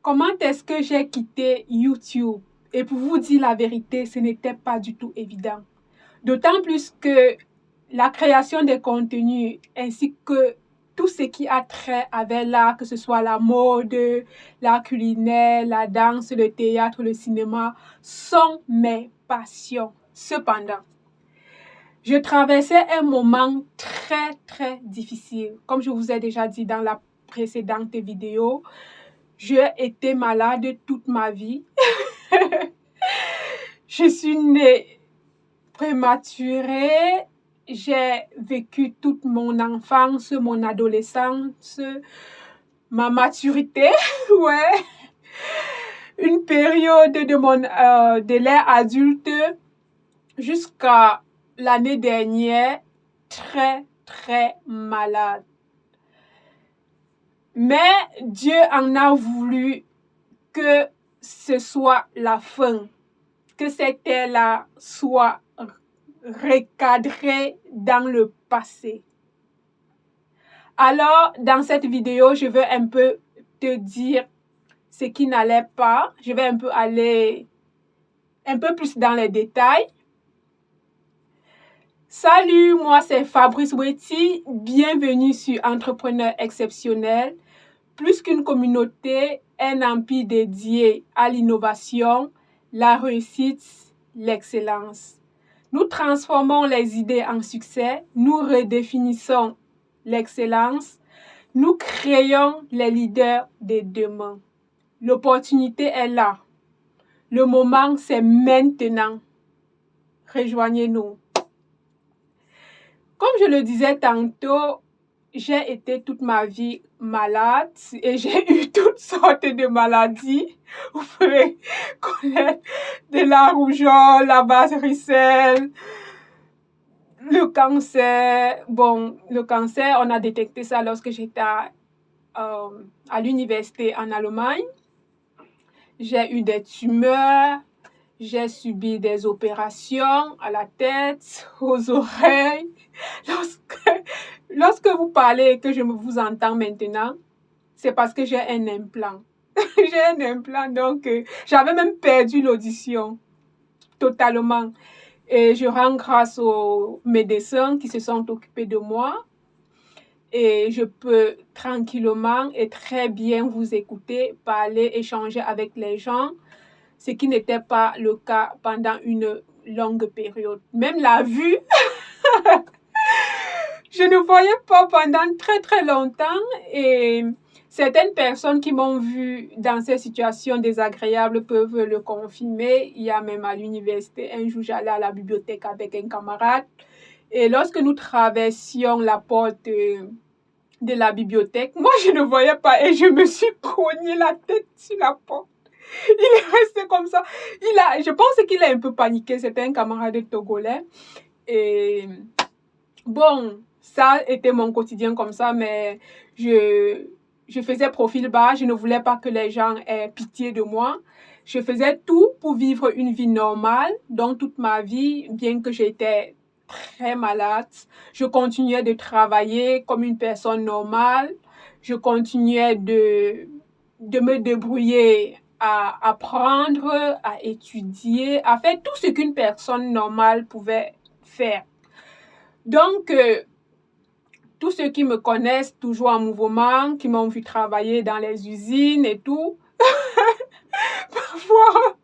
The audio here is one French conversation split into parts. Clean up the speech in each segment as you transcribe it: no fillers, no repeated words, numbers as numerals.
Comment est-ce que j'ai quitté YouTube? Et pour vous dire la vérité, ce n'était pas du tout évident. D'autant plus que la création des contenus ainsi que tout ce qui a trait avec l'art, que ce soit la mode, l'art culinaire, la danse, le théâtre, le cinéma, sont mes passions. Cependant, je traversais un moment très difficile. Comme je vous ai déjà dit dans la précédente vidéo, j'ai été malade toute ma vie. Je suis née prématurée. J'ai vécu toute mon enfance, mon adolescence, ma maturité, ouais. Une période de l'ère adulte jusqu'à l'année dernière, très malade. Mais Dieu en a voulu que ce soit la fin, que cette ère-là soit recadrée dans le passé. Alors, dans cette vidéo, je veux un peu te dire ce qui n'allait pas. Je vais un peu aller un peu plus dans les détails. Salut, moi c'est Fabrice Weti. Bienvenue sur Entrepreneur Exceptionnel. Plus qu'une communauté, un empire dédié à l'innovation, la réussite, l'excellence. Nous transformons les idées en succès, nous redéfinissons l'excellence, nous créons les leaders de demain. L'opportunité est là. Le moment, c'est maintenant. Rejoignez-nous. Comme je le disais tantôt, j'ai été toute ma vie malade et j'ai eu toutes sortes de maladies. Vous pouvez connaître de la rougeole, la varicelle, le cancer. Bon, le cancer, on a détecté ça lorsque j'étais à l'université en Allemagne. J'ai eu des tumeurs, j'ai subi des opérations à la tête, aux oreilles. Lorsque vous parlez et que je vous entends maintenant, c'est parce que j'ai un implant. J'ai un implant, donc j'avais même perdu l'audition totalement. Et je rends grâce aux médecins qui se sont occupés de moi. Et je peux tranquillement et très bien vous écouter, parler, échanger avec les gens, ce qui n'était pas le cas pendant une longue période. Même la vue, je ne voyais pas pendant très longtemps et certaines personnes qui m'ont vu dans ces situations désagréables peuvent le confirmer. Il y a même à l'université, un jour j'allais à la bibliothèque avec un camarade et lorsque nous traversions la porte de la bibliothèque, moi je ne voyais pas et je me suis cogné la tête sur la porte. Il est resté comme ça. Je pense qu'il a un peu paniqué. C'était un camarade togolais. Et bon, ça était mon quotidien comme ça, mais je faisais profil bas. Je ne voulais pas que les gens aient pitié de moi. Je faisais tout pour vivre une vie normale. Donc, toute ma vie, bien que j'étais très malade, je continuais de travailler comme une personne normale. Je continuais de me débrouiller à apprendre, à étudier, à faire tout ce qu'une personne normale pouvait faire. Donc, tous ceux qui me connaissent toujours en mouvement, qui m'ont vu travailler dans les usines et tout, parfois,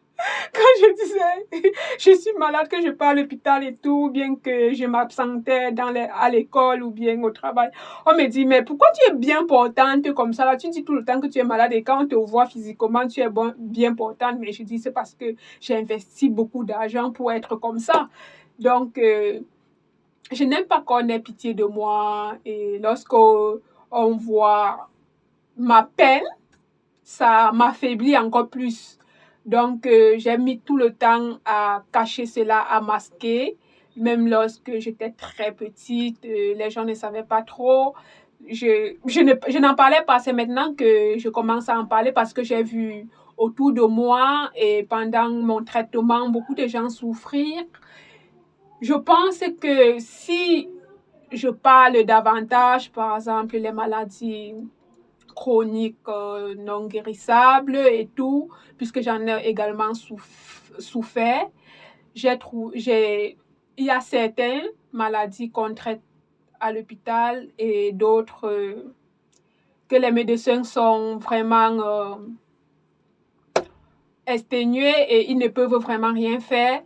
quand je disais je suis malade, que je pars à l'hôpital et tout, bien que je m'absentais à l'école ou bien au travail, on me dit, mais pourquoi tu es bien portante comme ça là? Tu dis tout le temps que tu es malade et quand on te voit physiquement, tu es bien portante. Mais je dis, c'est parce que j'ai investi beaucoup d'argent pour être comme ça. Donc, je n'aime pas qu'on ait pitié de moi. Et lorsqu'on voit ma peine, ça m'affaiblit encore plus. Donc, j'ai mis tout le temps à cacher cela, à masquer. Même lorsque j'étais très petite, les gens ne savaient pas trop. Je n'en parlais pas. C'est maintenant que je commence à en parler parce que j'ai vu autour de moi et pendant mon traitement, beaucoup de gens souffrir. Je pense que si je parle davantage, par exemple, les maladies chroniques non guérissables et tout, puisque j'en ai également souffert. Il y a certaines maladies qu'on traite à l'hôpital et d'autres que les médecins sont vraiment exténués et ils ne peuvent vraiment rien faire.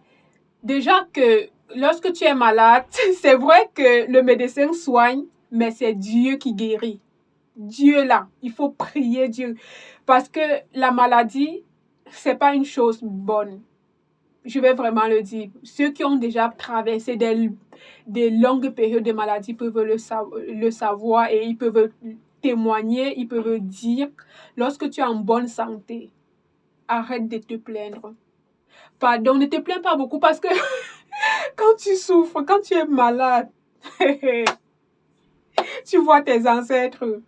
Déjà que lorsque tu es malade, c'est vrai que le médecin soigne, mais c'est Dieu qui guérit. Dieu là, il faut prier Dieu. Parce que la maladie, c'est pas une chose bonne. Je vais vraiment le dire. Ceux qui ont déjà traversé des longues périodes de maladie peuvent le savoir et ils peuvent témoigner, ils peuvent dire, lorsque tu es en bonne santé, arrête de te plaindre. Pardon, ne te plains pas beaucoup parce que quand tu souffres, quand tu es malade, tu vois tes ancêtres.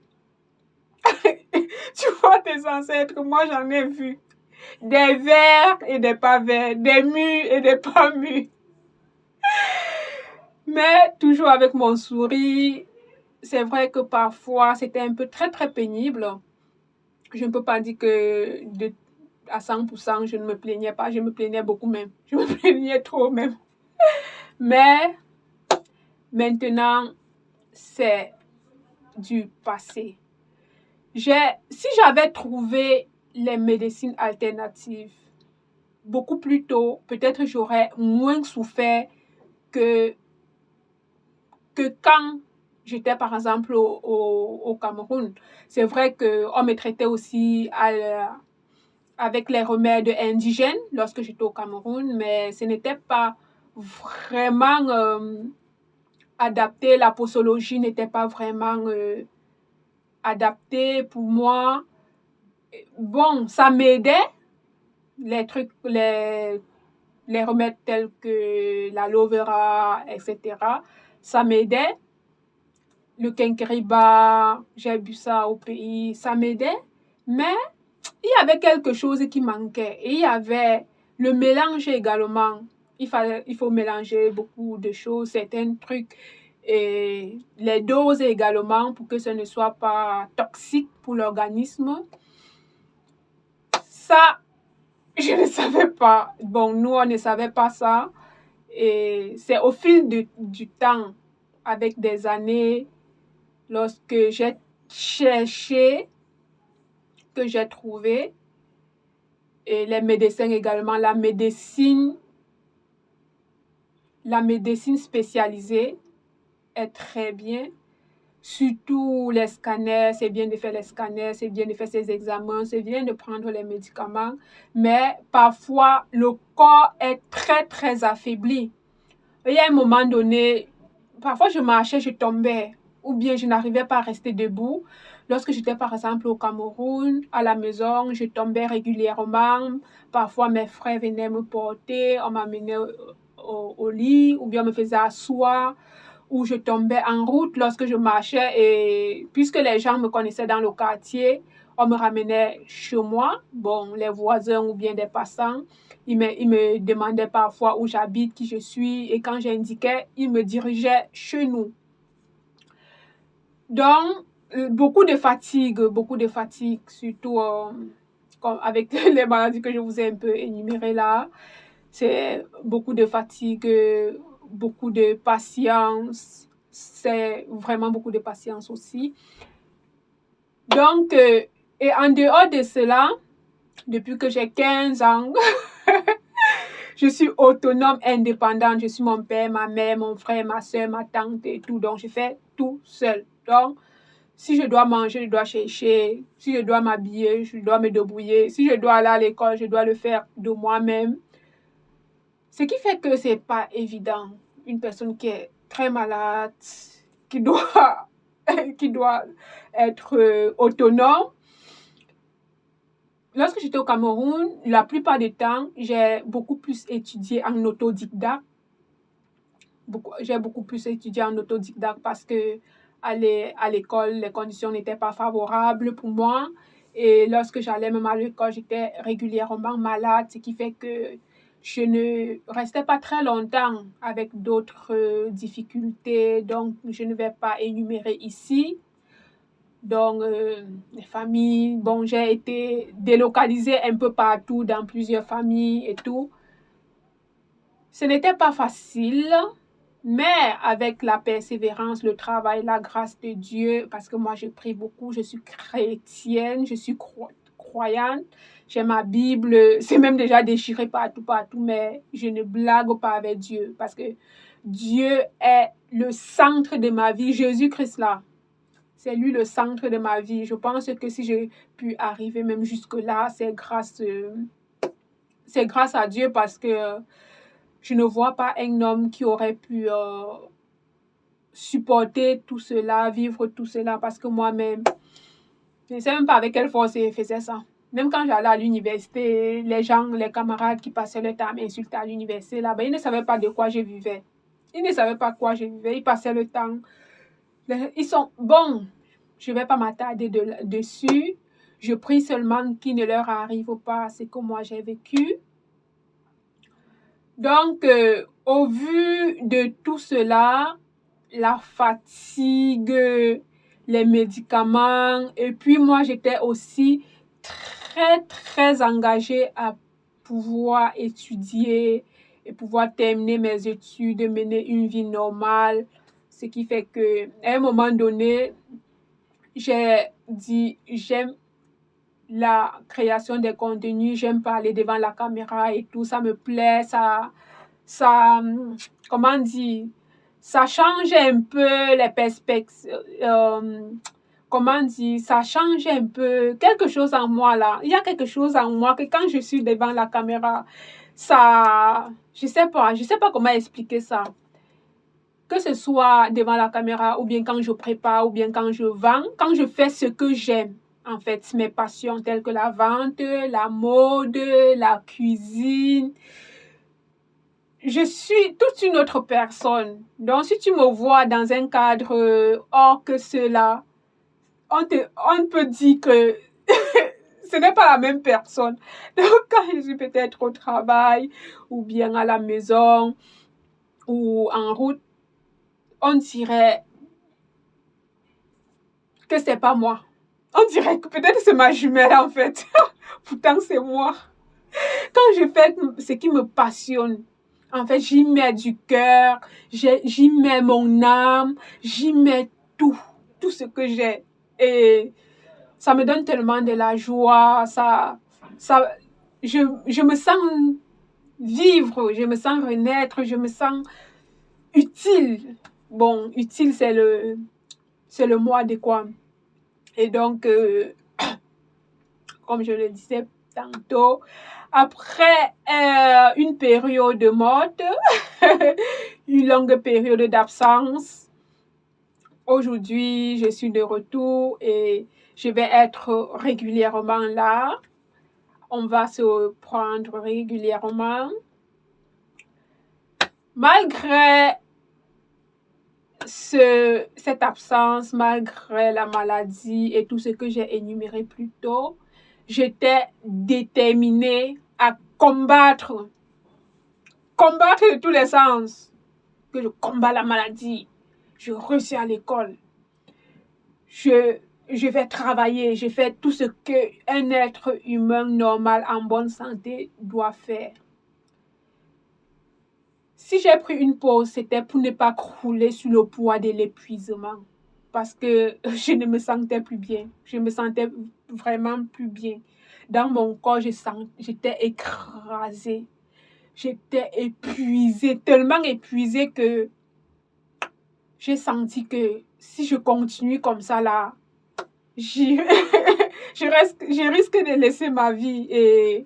Tu vois tes ancêtres, moi j'en ai vu. Des verts et des pas verts, des mûrs et des pas mûrs. Mais toujours avec mon sourire, c'est vrai que parfois c'était un peu très très pénible. Je ne peux pas dire que à 100% je ne me plaignais pas, je me plaignais beaucoup même. Je me plaignais trop même. Mais maintenant, c'est du passé. Si j'avais trouvé les médecines alternatives beaucoup plus tôt, peut-être j'aurais moins souffert que quand j'étais par exemple au Cameroun. C'est vrai qu'on me traitait aussi avec les remèdes indigènes lorsque j'étais au Cameroun, mais ce n'était pas vraiment adapté. La posologie n'était pas vraiment adaptée pour moi. Bon, ça m'aidait, les trucs, les remèdes tels que l'aloe vera, etc. Ça m'aidait. Le quinquériba, j'ai bu ça au pays, ça m'aidait. Mais il y avait quelque chose qui manquait. Et il y avait le mélange également. Il faut mélanger beaucoup de choses, certains trucs. Et les doses également pour que ce ne soit pas toxique pour l'organisme. Ça, je ne savais pas. Bon, nous, on ne savait pas ça. Et c'est au fil du temps, avec des années, lorsque j'ai cherché, que j'ai trouvé. Et les médecins également, la médecine spécialisée est très bien. Surtout les scanners, c'est bien de faire les scanners, c'est bien de faire ces examens, c'est bien de prendre les médicaments. Mais parfois, le corps est très, très affaibli. Il y a un moment donné, parfois je marchais, je tombais, ou bien je n'arrivais pas à rester debout. Lorsque j'étais par exemple au Cameroun, à la maison, je tombais régulièrement. Parfois mes frères venaient me porter, on m'amenait au lit, ou bien on me faisait asseoir, ou je tombais en route lorsque je marchais. Et puisque les gens me connaissaient dans le quartier, on me ramenait chez moi. Bon, les voisins ou bien des passants. Il me demandait parfois où j'habite, qui je suis, et quand j'indiquais, il me dirigeait chez nous. Donc, beaucoup de fatigue, surtout avec les maladies que je vous ai un peu énumérées là. C'est beaucoup de fatigue, beaucoup de patience. C'est vraiment beaucoup de patience aussi. Donc, et en dehors de cela, depuis que j'ai 15 ans, je suis autonome, indépendante. Je suis mon père, ma mère, mon frère, ma soeur, ma tante et tout. Donc, je fais tout seul. Donc, si je dois manger, je dois chercher. Si je dois m'habiller, je dois me débrouiller. Si je dois aller à l'école, je dois le faire de moi-même. Ce qui fait que c'est pas évident. Une personne qui est très malade, qui doit être autonome. Lorsque j'étais au Cameroun, la plupart du temps, j'ai beaucoup plus étudié en autodidacte. J'ai beaucoup plus étudié en autodidacte parce que aller à l'école, les conditions n'étaient pas favorables pour moi. Et lorsque j'allais même à l'école, j'étais régulièrement malade, ce qui fait que je ne restais pas très longtemps avec d'autres difficultés. Donc, je ne vais pas énumérer ici. Donc, les familles, bon, j'ai été délocalisée un peu partout dans plusieurs familles et tout. Ce n'était pas facile, mais avec la persévérance, le travail, la grâce de Dieu, parce que moi, je prie beaucoup, je suis chrétienne, je suis croyante, j'ai ma Bible, c'est même déjà déchiré partout, mais je ne blague pas avec Dieu, parce que Dieu est le centre de ma vie, Jésus-Christ là. C'est lui le centre de ma vie. Je pense que si j'ai pu arriver même jusque-là, c'est grâce à Dieu parce que je ne vois pas un homme qui aurait pu supporter tout cela, vivre tout cela, parce que moi-même, je ne sais même pas avec quelle force je faisais ça. Même quand j'allais à l'université, les gens, les camarades qui passaient le temps à m'insulter à l'université, là-bas, ils ne savaient pas de quoi je vivais. Ils ne savaient pas quoi je vivais. Ils passaient le temps. Ils sont bons. Je ne vais pas m'attarder dessus. Je prie seulement qu'il ne leur arrive pas ce que moi j'ai vécu. Donc, au vu de tout cela, la fatigue, les médicaments, et puis moi, j'étais aussi très, très engagée à pouvoir étudier et pouvoir terminer mes études, mener une vie normale. Ce qui fait qu'à un moment donné, j'ai dit, j'aime la création des contenus, j'aime parler devant la caméra et tout, ça me plaît, ça comment dire, ça change un peu les perspectives, comment dire, ça change un peu quelque chose en moi là. Il y a quelque chose en moi que quand je suis devant la caméra, ça, je sais pas comment expliquer ça. Que ce soit devant la caméra ou bien quand je prépare ou bien quand je vends, quand je fais ce que j'aime, en fait, mes passions telles que la vente, la mode, la cuisine, je suis toute une autre personne. Donc, si tu me vois dans un cadre hors que cela, on peut dire que ce n'est pas la même personne. Donc, quand je suis peut-être au travail ou bien à la maison ou en route, on dirait que c'est pas moi. On dirait que peut-être c'est ma jumelle en fait. Pourtant, c'est moi. Quand je fais ce qui me passionne, en fait, j'y mets du cœur, j'y mets mon âme, j'y mets tout ce que j'ai. Et ça me donne tellement de la joie, je me sens vivre, je me sens renaître, je me sens utile. Bon, utile, c'est le mot adéquat. Et donc, comme je le disais tantôt, après une période morte, une longue période d'absence, aujourd'hui, je suis de retour et je vais être régulièrement là. On va se prendre régulièrement. Malgré cette absence, malgré la maladie et tout ce que j'ai énuméré plus tôt, j'étais déterminée à combattre de tous les sens. Que je combats la maladie, je réussis à l'école, je vais travailler, je fais tout ce qu'un être humain normal en bonne santé doit faire. Si j'ai pris une pause, c'était pour ne pas crouler sous le poids de l'épuisement. Parce que je ne me sentais plus bien. Je me sentais vraiment plus bien. Dans mon corps, j'étais écrasée. J'étais épuisée, tellement épuisée que j'ai senti que si je continue comme ça là, je risque de laisser ma vie. Et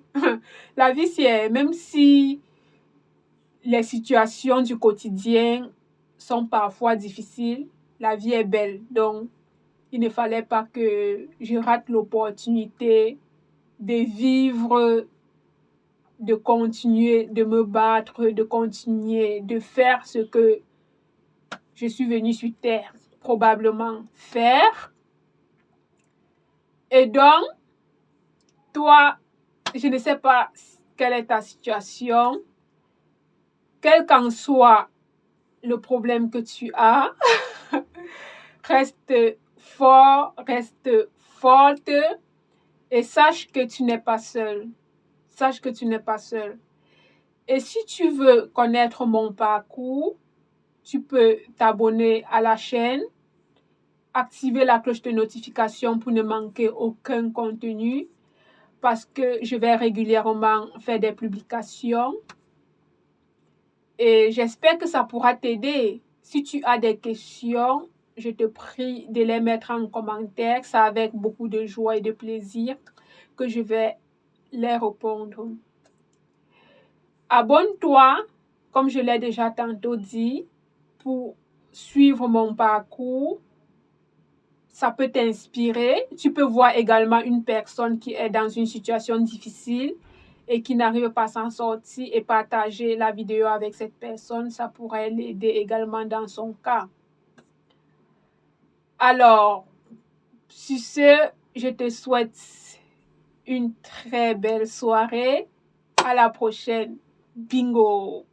la vie, c'est même si les situations du quotidien sont parfois difficiles, la vie est belle. Donc, il ne fallait pas que je rate l'opportunité de vivre, de continuer, de me battre, de continuer, de faire ce que je suis venue sur Terre probablement faire. Et donc, toi, je ne sais pas quelle est ta situation, quel qu'en soit le problème que tu as, reste fort, reste forte et sache que tu n'es pas seul. Sache que tu n'es pas seul. Et si tu veux connaître mon parcours, tu peux t'abonner à la chaîne, activer la cloche de notification pour ne manquer aucun contenu parce que je vais régulièrement faire des publications. Et j'espère que ça pourra t'aider. Si tu as des questions, je te prie de les mettre en commentaire. C'est avec beaucoup de joie et de plaisir que je vais les répondre. Abonne-toi, comme je l'ai déjà tantôt dit, pour suivre mon parcours. Ça peut t'inspirer. Tu peux voir également une personne qui est dans une situation difficile et qui n'arrive pas à s'en sortir et partager la vidéo avec cette personne. Ça pourrait l'aider également dans son cas. Alors, sur ce, je te souhaite une très belle soirée. À la prochaine. Bingo!